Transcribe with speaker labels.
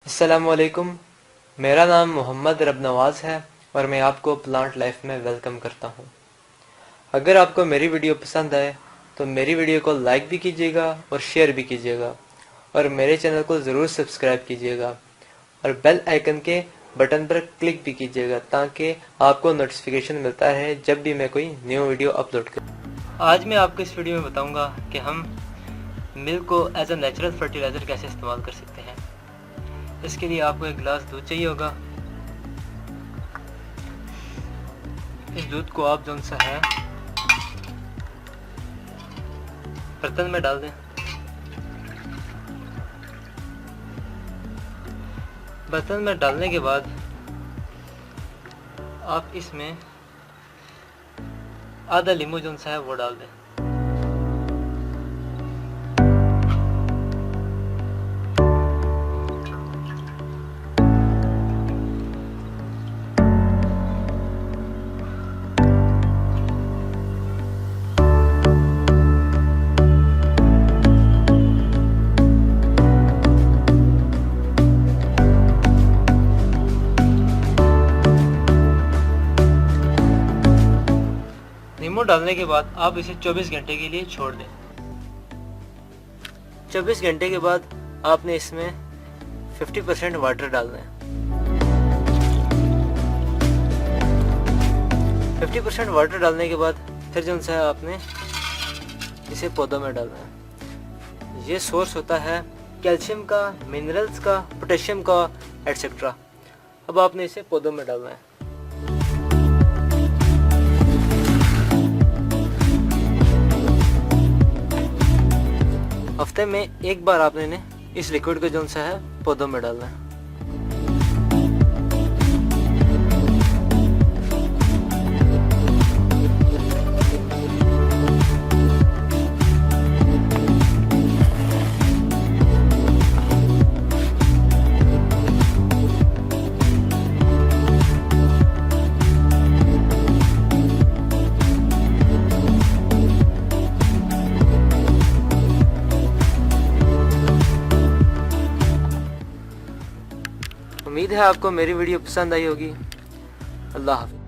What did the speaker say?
Speaker 1: अस्सलामुअलैकुम। मेरा नाम मोहम्मद रब नवाज़ है और मैं आपको प्लांट लाइफ में वेलकम करता हूँ। अगर आपको मेरी वीडियो पसंद आए तो मेरी वीडियो को लाइक भी कीजिएगा और शेयर भी कीजिएगा और मेरे चैनल को ज़रूर सब्सक्राइब कीजिएगा और बेल आइकन के बटन पर क्लिक भी कीजिएगा ताकि आपको नोटिफिकेशन मिलता रहे जब भी मैं कोई न्यू वीडियो अपलोड करूँ। आज मैं आपको इस वीडियो में बताऊँगा कि हम मिल्क को एज अ नेचुरल फर्टिलाइज़र कैसे इस्तेमाल कर सकते हैं। इसके लिए आपको एक गिलास दूध चाहिए होगा। इस दूध को आप जो सा है बर्तन में डाल दें। बर्तन में डालने के बाद आप इसमें आधा नींबू जो सा है वो डाल दें। नींबू डालने के बाद आप इसे 24 घंटे के लिए छोड़ दें। 24 घंटे के बाद आपने इसमें 50% वाटर डालना है। 50% वाटर डालने के बाद फिर जो है आपने इसे पौधों में डालना है। ये सोर्स होता है कैल्शियम का, मिनरल्स का, पोटेशियम का एटसेट्रा। अब आपने इसे पौधों में डालना है। हफ्ते में एक बार आपने इस लिक्विड को जो सा है पौधों में डालना है। उम्मीद है आपको मेरी वीडियो पसंद आई होगी। अल्लाह हाफ़िज़।